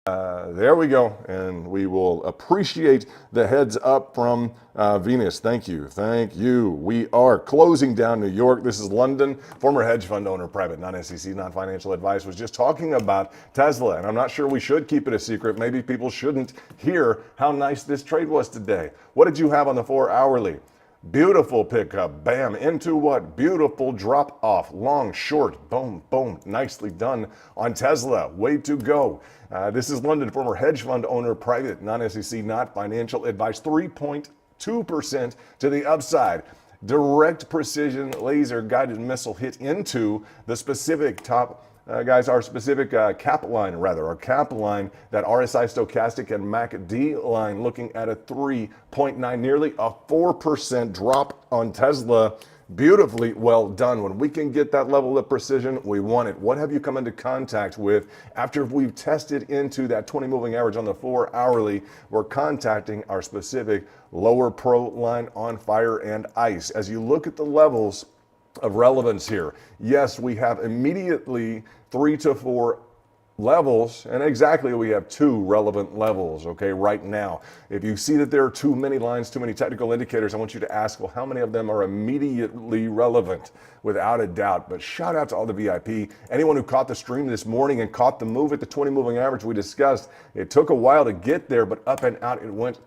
There we go, and we will appreciate the heads up from Venus. Thank you, thank you. We are closing down New York. This is London. Former hedge fund owner, private, non-SEC, non-financial advice, was just talking about Tesla, and I'm not sure we should keep it a secret. Maybe people shouldn't hear how nice this trade was today. What did you have on the 4-hourly? Beautiful pickup, bam, into what? Beautiful drop off, long, short, boom, boom, nicely done on Tesla, way to go. This is London, former hedge fund owner, private, non-SEC, not financial advice, 3.2% to the upside. Direct precision laser guided missile hit into the specific top guys, our specific cap line, our cap line, that RSI stochastic and MACD line, looking at a 3.9, nearly a 4% drop on Tesla. Beautifully well done. When we can get that level of precision, we want it. What have you come into contact with after we've tested into that 20 moving average on the 4-hourly? We're contacting our specific lower pro line on fire and ice. As you look at the levels of relevance here, yes, we have immediately 3 to 4 levels, and exactly we have 2 relevant levels, okay, right now. If you see that there are too many lines, too many technical indicators, I want you to ask, well, how many of them are immediately relevant? Without a doubt. But shout out to all the VIP, anyone who caught the stream this morning and caught the move at the 20 moving average we discussed. It took a while to get there, but up and out it went.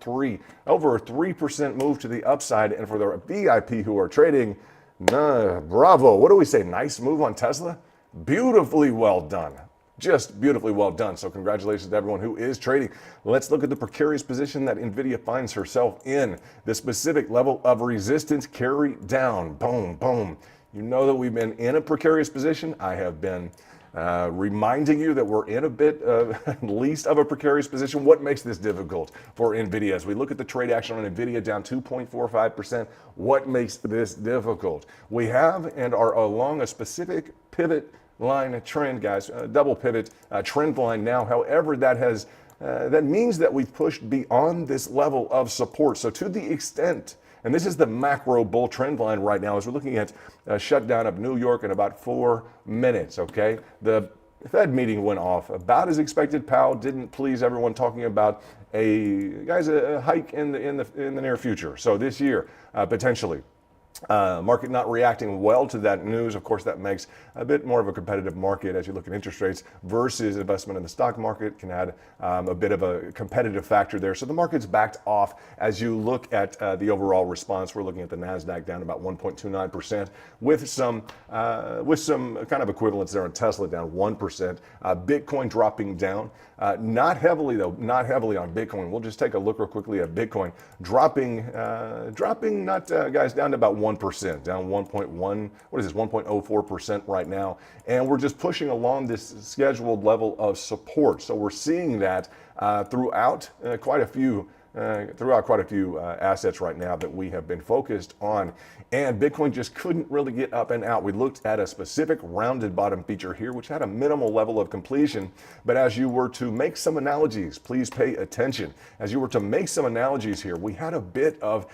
Over a 3% move to the upside. And for the VIP who are trading, bravo. What do we say? Nice move on Tesla? Beautifully well done. Just beautifully well done. So congratulations to everyone who is trading. Let's look at the precarious position that NVIDIA finds herself in. The specific level of resistance carry down. Boom, boom. You know that we've been in a precarious position. I have been reminding you that we're in a bit at least of a precarious position. What makes this difficult for NVIDIA? As we look at the trade action on NVIDIA down 2.45%, what makes this difficult? We have and are along a specific pivot line trend, guys, double pivot trend line now. However, that means that we've pushed beyond this level of support. So to the extent, and this is the macro bull trend line right now, as we're looking at a shutdown of New York in about 4 minutes, okay? The Fed meeting went off about as expected. Powell didn't please everyone, talking about a hike in the near future. So this year, potentially. Market not reacting well to that news. Of course, that makes a bit more of a competitive market as you look at interest rates versus investment in the stock market. Can add a bit of a competitive factor there. So the market's backed off. As you look at the overall response, we're looking at the NASDAQ down about 1.29%, with some kind of equivalence there on Tesla down 1%. Bitcoin dropping down, not heavily though, not heavily on Bitcoin. We'll just take a look real quickly at Bitcoin dropping, guys, down to about 1%, down 1.1, what is this, 1.04% right now. And we're just pushing along this scheduled level of support. So we're seeing that throughout quite a few assets right now that we have been focused on. And Bitcoin just couldn't really get up and out. We looked at a specific rounded bottom feature here, which had a minimal level of completion. But as you were to make some analogies, please pay attention. As you were to make some analogies here, we had a bit of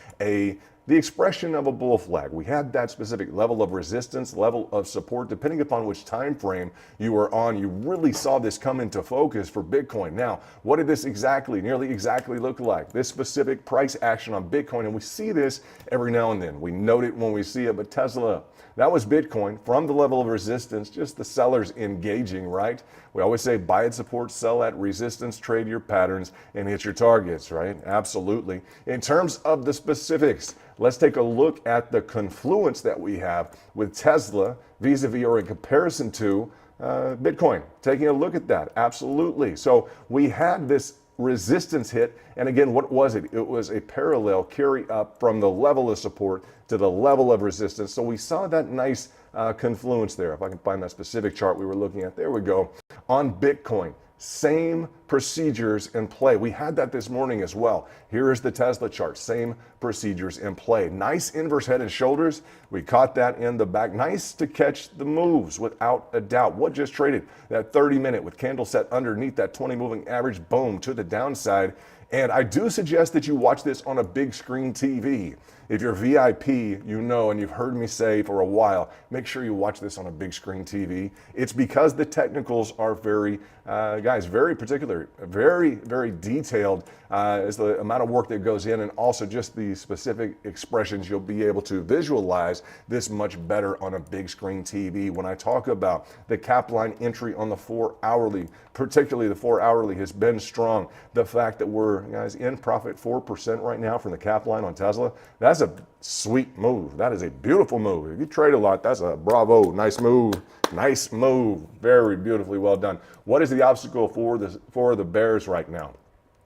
the expression of a bull flag. We had that specific level of resistance, level of support, depending upon which time frame you were on. You really saw this come into focus for Bitcoin. Now, what did this nearly exactly look like? This specific price action on Bitcoin, and we see this every now and then. We note it when we see it, but Tesla, that was Bitcoin from the level of resistance, just the sellers engaging, right? We always say buy at support, sell at resistance, trade your patterns, and hit your targets, right? Absolutely. In terms of the specifics, let's take a look at the confluence that we have with Tesla vis-a-vis or in comparison to Bitcoin. Taking a look at that, absolutely. So we had this resistance hit, and again, what was it? It was a parallel carry up from the level of support to the level of resistance. So we saw that nice confluence there. If I can find that specific chart we were looking at, there we go. On Bitcoin, same procedures in play. We had that this morning as well. Here is the Tesla chart, same procedures in play. Nice inverse head and shoulders. We caught that in the back. Nice to catch the moves without a doubt. What just traded? That 30-minute with candle set underneath that 20 moving average, boom, to the downside. And I do suggest that you watch this on a big screen TV. If you're VIP, you know, and you've heard me say for a while, make sure you watch this on a big screen TV. It's because the technicals are very, guys, very particular, very, very detailed as the amount of work that goes in, and also just the specific expressions. You'll be able to visualize this much better on a big screen TV. When I talk about the cap line entry on the 4 hourly, particularly the 4 hourly has been strong. The fact that we're, guys, in profit 4% right now from the cap line on Tesla, that's a sweet move. That is a beautiful move. If you trade a lot, that's a bravo, nice move. Nice move. Very beautifully well done. What is the obstacle for the bears right now?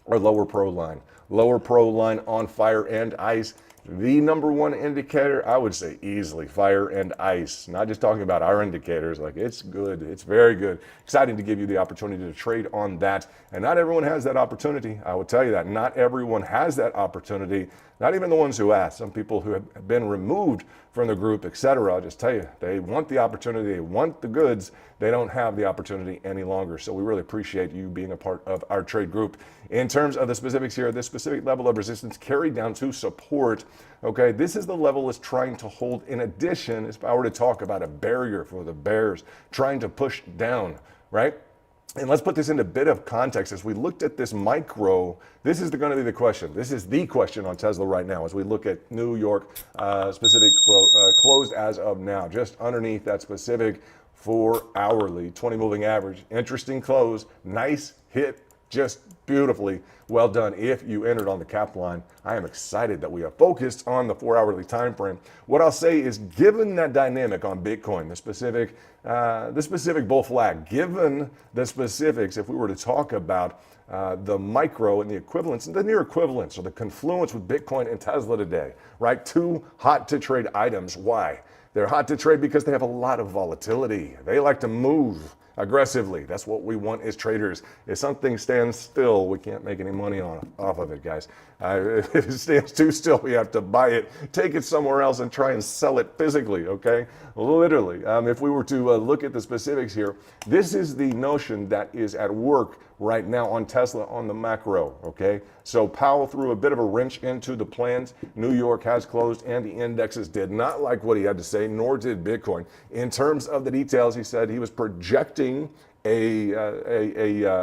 Our lower pro line. Lower pro line on fire and ice. The number one indicator, I would say easily, fire and ice. Not just talking about our indicators, like it's good, it's very good. Exciting to give you the opportunity to trade on that. And not everyone has that opportunity. I will tell you that. Not everyone has that opportunity. Not even the ones who ask. Some people who have been removed from the group, etc. I'll just tell you, they want the opportunity, they want the goods. They don't have the opportunity any longer. So we really appreciate you being a part of our trade group. In terms of the specifics here, this specific level of resistance carried down to support. Okay, this is the level it's trying to hold. In addition, if I were to talk about a barrier for the bears trying to push down, right? And let's put this into a bit of context. As we looked at this micro, this is going to be the question. This is the question on Tesla right now as we look at New York specific closed as of now, just underneath that specific 4 hourly 20 moving average. Interesting close, nice hit, just beautifully well done. If you entered on the cap line, I am excited that we are focused on the 4 hourly time frame. What I'll say is, given that dynamic on Bitcoin, the specific bull flag, given the specifics, if we were to talk about the micro and the equivalence and the near equivalence or the confluence with Bitcoin and Tesla today, right? Two hot to trade items. Why? They're hot to trade because they have a lot of volatility. They like to move aggressively. That's what we want as traders. If something stands still, we can't make any money off of it, guys. If it stands too still, we have to buy it, take it somewhere else, and try and sell it physically, okay? Literally. If we were to look at the specifics here, this is the notion that is at work right now on Tesla on the macro, okay? So Powell threw a bit of a wrench into the plans. New York has closed and the indexes did not like what he had to say, nor did Bitcoin. In terms of the details, he said he was projecting a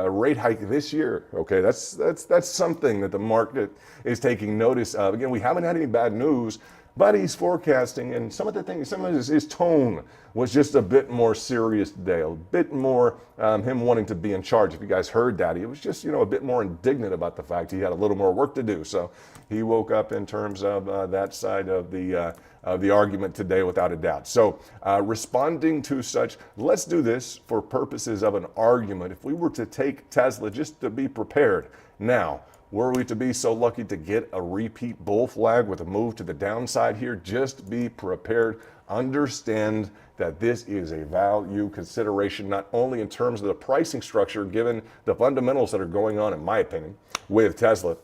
rate hike this year. Okay, that's something that the market is taking notice of. Again, we haven't had any bad news, but he's forecasting, and some of his tone was just a bit more serious today, a bit more him wanting to be in charge. If you guys heard that, he was just, a bit more indignant about the fact he had a little more work to do. So he woke up in terms of that side of the argument today, without a doubt. So responding to such, let's do this for purposes of an argument. If we were to take Tesla just to be prepared now, were we to be so lucky to get a repeat bull flag with a move to the downside here, just be prepared. Understand that this is a value consideration, not only in terms of the pricing structure, given the fundamentals that are going on, in my opinion, with Tesla,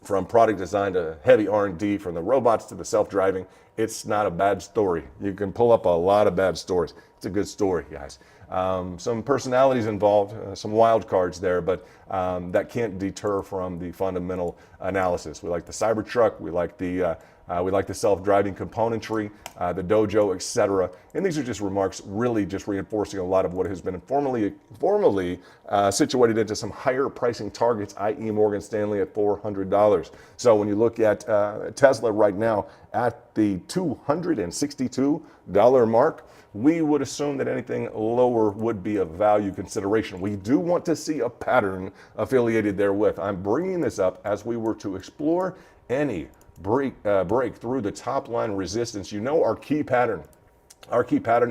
from product design to heavy R&D, from the robots to the self-driving. It's not a bad story. You can pull up a lot of bad stories. It's a good story, guys. Some personalities involved, some wild cards there, but that can't deter from the fundamental analysis. We like the Cybertruck, we like the self-driving componentry, the dojo, etc. And these are just remarks really just reinforcing a lot of what has been formally situated into some higher pricing targets, i.e. Morgan Stanley at $400. So when you look at Tesla right now at the $262 mark, we would assume that anything lower would be a value consideration. We do want to see a pattern affiliated therewith. I'm bringing this up as we were to explore any break through the top line resistance. Our key pattern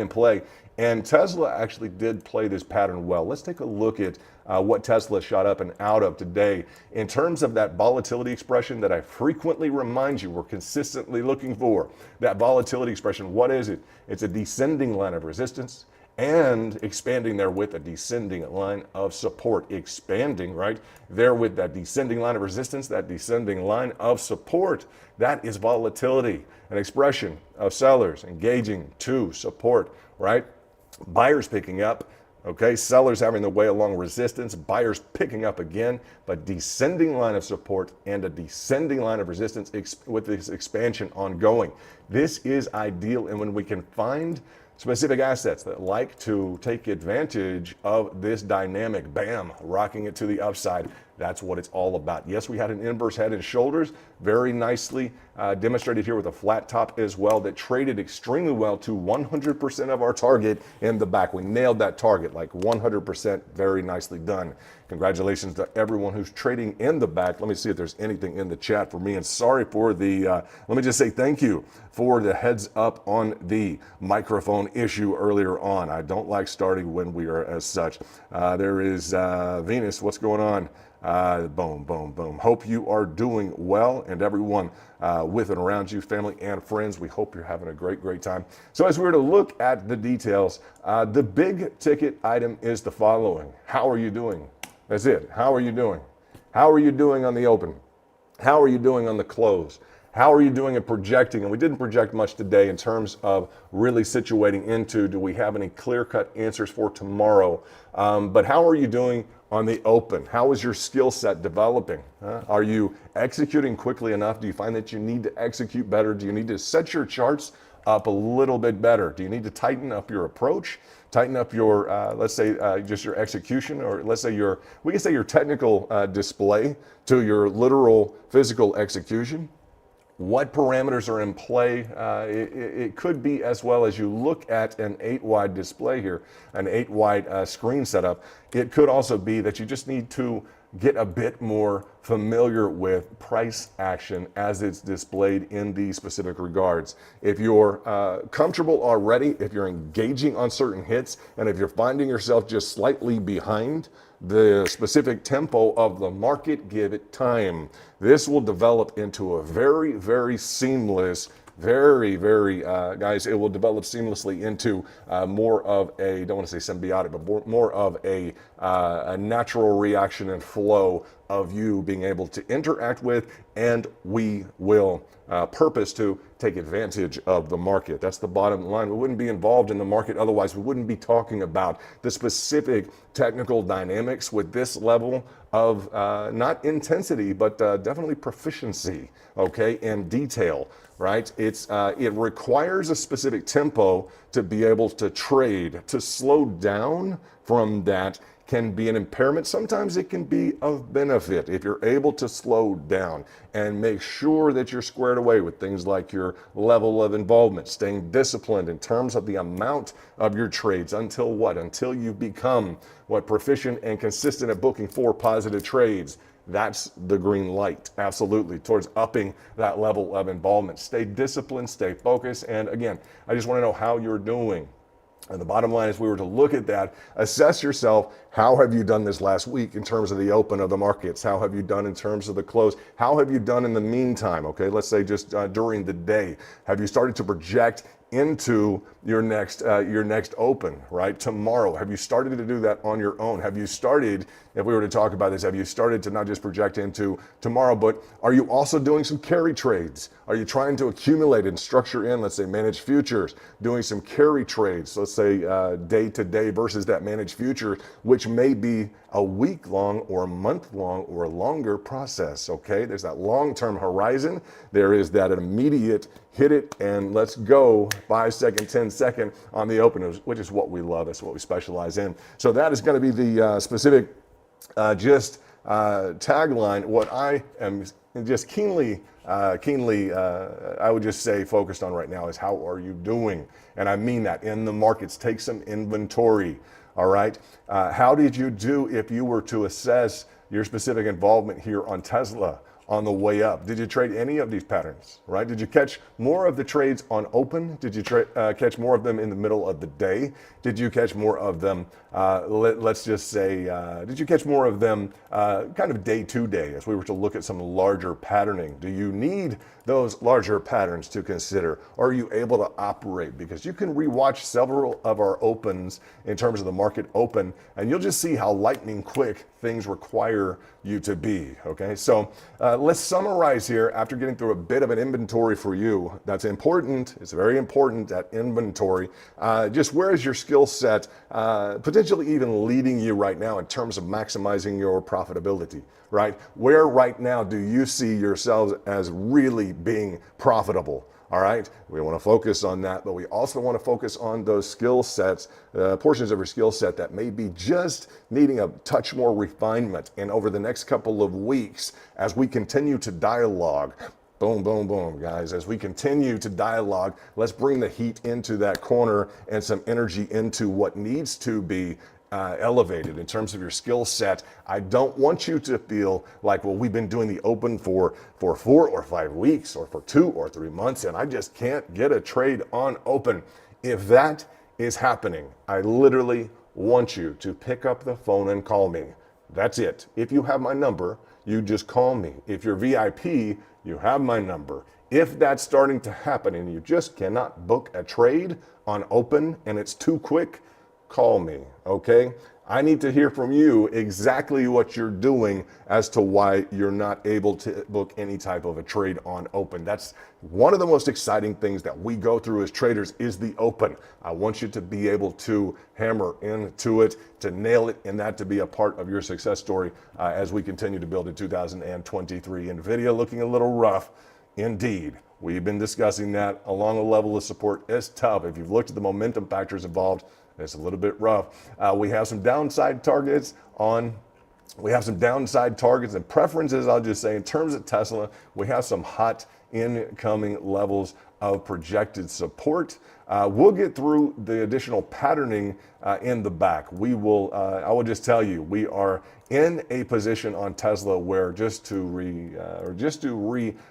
in play, and Tesla actually did play this pattern well. Let's take a look at what Tesla shot up and out of today. In terms of that volatility expression that I frequently remind you we're consistently looking for, that volatility expression, what is it? It's a descending line of resistance and expanding there with a descending line of support. Expanding, right? There with that descending line of resistance, that descending line of support. That is volatility, an expression of sellers engaging to support, right? Buyers picking up, Okay, sellers having their way along resistance, buyers picking up again, but descending line of support and a descending line of resistance with this expansion ongoing. This is ideal, and when we can find specific assets that like to take advantage of this dynamic, bam, rocking it to the upside. That's what it's all about. Yes, we had an inverse head and shoulders, very nicely demonstrated here with a flat top as well, that traded extremely well to 100% of our target in the back. We nailed that target like 100%, very nicely done. Congratulations to everyone who's trading in the back. Let me see if there's anything in the chat for me. And sorry for the, let me just say thank you for the heads up on the microphone issue earlier on. I don't like starting when we are as such. There is Venus, what's going on? Boom, boom, boom. Hope you are doing well, and everyone with and around you, family and friends, we hope you're having a great time. So as we were to look at the details, the big ticket item is the following. How are you doing? That's it. How are you doing? How are you doing on the open? How are you doing on the close? How are you doing at projecting? And we didn't project much today in terms of really situating into, do we have any clear-cut answers for tomorrow? But how are you doing on the open? How is your skill set developing? Are you executing quickly enough? Do you find that you need to execute better? Do you need to set your charts up a little bit better? Do you need to tighten up your approach? Tighten up your, let's say, just your execution, or let's say we can say your technical display to your literal physical execution. What parameters are in play? It could be, as well as you look at an 8-wide display here, an 8-wide screen setup. It could also be that you just need to get a bit more familiar with price action as it's displayed in these specific regards. If you're comfortable already, if you're engaging on certain hits, and if you're finding yourself just slightly behind the specific tempo of the market, give it time. This will develop into a very seamless, guys, it will develop seamlessly into more of a, don't want to say symbiotic, but more of a natural reaction and flow of you being able to interact with, and we will purpose to take advantage of the market. That's the bottom line. We wouldn't be involved in the market otherwise. We wouldn't be talking about the specific technical dynamics with this level of not intensity, but definitely proficiency, okay, and detail, right? It requires a specific tempo to be able to trade. To slow down from that can be an impairment. Sometimes it can be of benefit if you're able to slow down and make sure that you're squared away with things like your level of involvement, staying disciplined in terms of the amount of your trades until what? Until you become proficient and consistent at booking 4 positive trades. That's the green light, absolutely, towards upping that level of involvement. Stay disciplined, stay focused, and again, I just want to know how you're doing. And the bottom line is, we were to look at that, assess yourself. How have you done this last week in terms of the open of the markets? How have you done in terms of the close? How have you done in the meantime? Okay, let's say just during the day. Have you started to project into your next open, right? Tomorrow. Have you started to do that on your own? Have you started, if we were to talk about this, have you started to not just project into tomorrow, but are you also doing some carry trades? Are you trying to accumulate and structure in, let's say, managed futures, doing some carry trades, let's say day to day versus that managed future, which may be a week long or a month long or a longer process, okay? There's that long-term horizon. There is that immediate hit it and let's go 5-second, 10-second on the open, which is what we love. That's what we specialize in. So that is going to be the specific tagline. What I am just keenly, I would just say focused on right now is how are you doing? And I mean that in the markets. Take some inventory. All right. How did you do if you were to assess your specific involvement here on Tesla on the way up? Did you trade any of these patterns, right? Did you catch more of the trades on open? Did you catch more of them in the middle of the day? Did you catch more of them, let's just say, did you catch more of them kind of day to day as we were to look at some larger patterning? Do you need those larger patterns to consider? Or are you able to operate? Because you can rewatch several of our opens in terms of the market open, and you'll just see how lightning quick things require you to be, okay? So Let's summarize here after getting through a bit of an inventory for you. That's important. It's very important, that inventory. Just where is your skill set potentially even leading you right now in terms of maximizing your profitability, right? Where right now do you see yourselves as really being profitable? All right, we want to focus on that, but we also want to focus on those skill sets, portions of your skill set that may be just needing a touch more refinement. And over the next couple of weeks, as we continue to dialogue, boom, boom, boom, guys, as we continue to dialogue, let's bring the heat into that corner and some energy into what needs to be elevated in terms of your skill set. I don't want you to feel like, well, we've been doing the open for 4 or 5 weeks or for 2 or 3 months and I just can't get a trade on open. If that is happening, I literally want you to pick up the phone and call me. That's it. If you have my number, you just call me. If you're VIP, you have my number. If that's starting to happen and you just cannot book a trade on open and it's too quick, call me, okay? I need to hear from you exactly what you're doing as to why you're not able to book any type of a trade on open. That's one of the most exciting things that we go through as traders is the open. I want you to be able to hammer into it, to nail it, and that to be a part of your success story as we continue to build in 2023. NVIDIA looking a little rough indeed. We've been discussing that along a level of support. It's tough. If you've looked at the momentum factors involved, it's a little bit rough. We have some downside targets and preferences. I'll just say in terms of Tesla, we have some hot incoming levels of projected support. We'll get through the additional patterning in the back. I will just tell you, we are in a position on Tesla where just to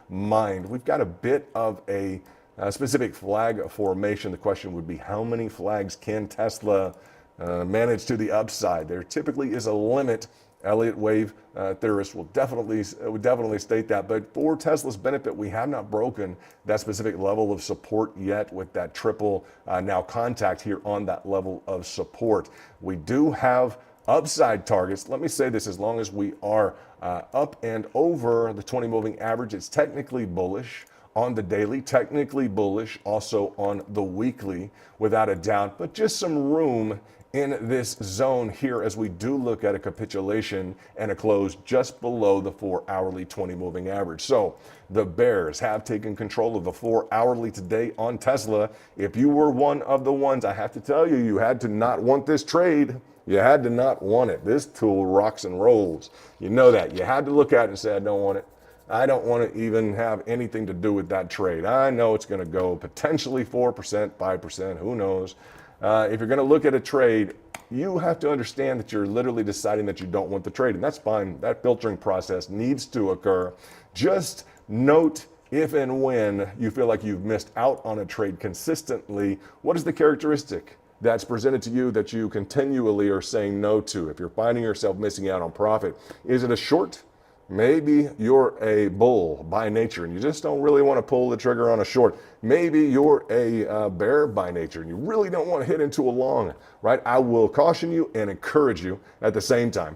remind, we've got a bit of a specific flag formation. The question would be, how many flags can Tesla manage to the upside? There typically is a limit. Elliott wave theorists would definitely state that. But for Tesla's benefit, we have not broken that specific level of support yet with that triple now contact here on that level of support. We do have upside targets. Let me say this, as long as we are up and over the 20 moving average, it's technically bullish. On the daily, technically bullish, also on the weekly, without a doubt, but just some room in this zone here as we do look at a capitulation and a close just below the 4-hourly 20 moving average. So the bears have taken control of the 4-hourly today on Tesla. If you were one of the ones, I have to tell you, you had to not want this trade. You had to not want it. This tool rocks and rolls. You know that. You had to look at it and say, I don't want it. I don't want to even have anything to do with that trade. I know it's going to go potentially 4%, 5%, who knows. If you're going to look at a trade, you have to understand that you're literally deciding that you don't want the trade, and that's fine. That filtering process needs to occur. Just note if and when you feel like you've missed out on a trade consistently, what is the characteristic that's presented to you that you continually are saying no to? If you're finding yourself missing out on profit, is it a short? Maybe you're a bull by nature and you just don't really want to pull the trigger on a short. Maybe you're a bear by nature and you really don't want to hit into a long, right? I will caution you and encourage you at the same time.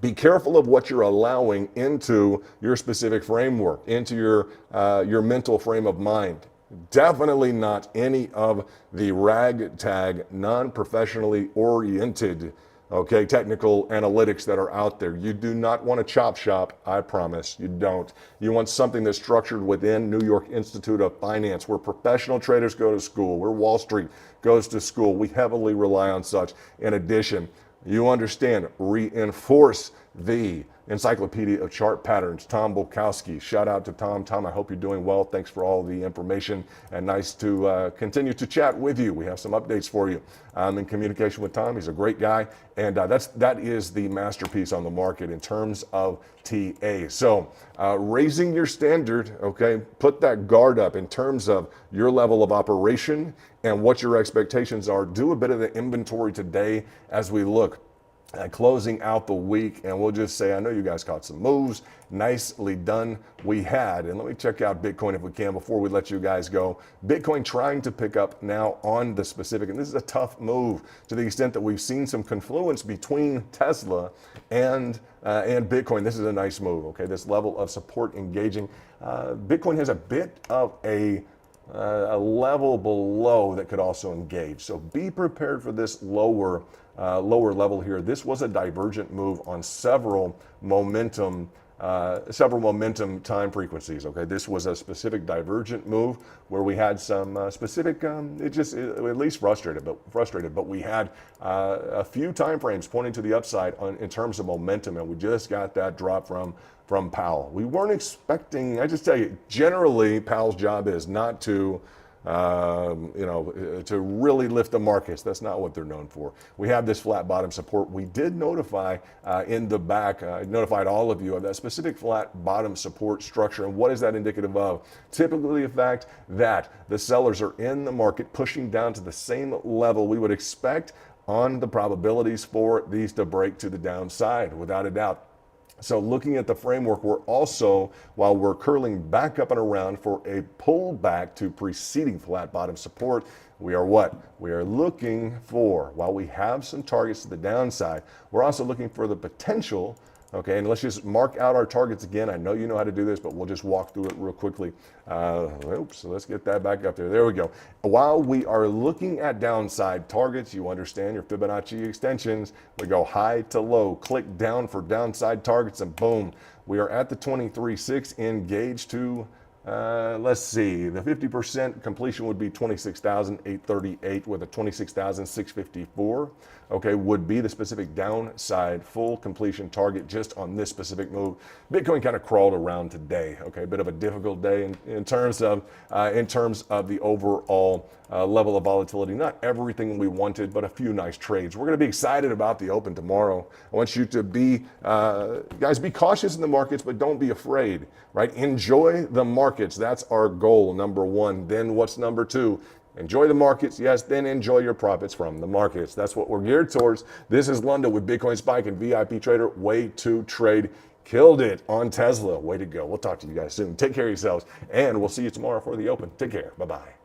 Be careful of what you're allowing into your specific framework, into your mental frame of mind. Definitely not any of the ragtag, non-professionally oriented technical analytics that are out there. You do not want to chop shop, I promise. You don't. You want something that's structured within New York Institute of Finance, where professional traders go to school, where Wall Street goes to school. We heavily rely on such. In addition, you understand, reinforce the Encyclopedia of Chart Patterns, Tom Bolkowski. Shout out to Tom. Tom, I hope you're doing well. Thanks for all the information and nice to continue to chat with you. We have some updates for you. I'm in communication with Tom. He's a great guy. And that is the masterpiece on the market in terms of TA. So raising your standard, put that guard up in terms of your level of operation and what your expectations are. Do a bit of the inventory today as we look closing out the week, and we'll just say, I know you guys caught some moves. Nicely done. We had, and let me check out Bitcoin if we can before we let you guys go. Bitcoin trying to pick up now on the specific, and this is a tough move to the extent that we've seen some confluence between Tesla and Bitcoin. This is a nice move, okay? This level of support engaging. Bitcoin has a bit of a level below that could also engage. So be prepared for this lower level here. This was a divergent move on several momentum time frequencies. Okay, this was a specific divergent move where we had some specific. It at least frustrated, but we had a few time frames pointing to the upside in terms of momentum, and we just got that drop from Powell. We weren't expecting. I just tell you, generally, Powell's job is not to to really lift the markets. That's not what they're known for. We have this flat bottom support. We did notify in the back, I notified all of you of that specific flat bottom support structure. And what is that indicative of? Typically the fact that the sellers are in the market pushing down to the same level we would expect on the probabilities for these to break to the downside, without a doubt. So looking at the framework, we're also, while we're curling back up and around for a pullback to preceding flat bottom support, we are what? We are looking for, while we have some targets to the downside, we're also looking for the potential. Okay, and let's just mark out our targets again. I know you know how to do this, but we'll just walk through it real quickly. Oops, so let's get that back up there. There we go. While we are looking at downside targets, you understand your Fibonacci extensions. We go high to low, click down for downside targets, and boom, we are at the 23.6, engaged to, let's see, the 50% completion would be 26,838 with a 26,654. Okay, would be the specific downside full completion target just on this specific move. Bitcoin kind of crawled around today. Okay, a bit of a difficult day in terms of the overall level of volatility. Not everything we wanted, but a few nice trades. We're going to be excited about the open tomorrow. I want you to be, guys, be cautious in the markets, but don't be afraid, right? Enjoy the markets. That's our goal, number one. Then what's number two? Enjoy the markets, yes, then enjoy your profits from the markets. That's what we're geared towards. This is London with Bitcoin Spike and VIP Trader. Way to trade. Killed it on Tesla. Way to go. We'll talk to you guys soon. Take care of yourselves, and we'll see you tomorrow for the open. Take care. Bye-bye.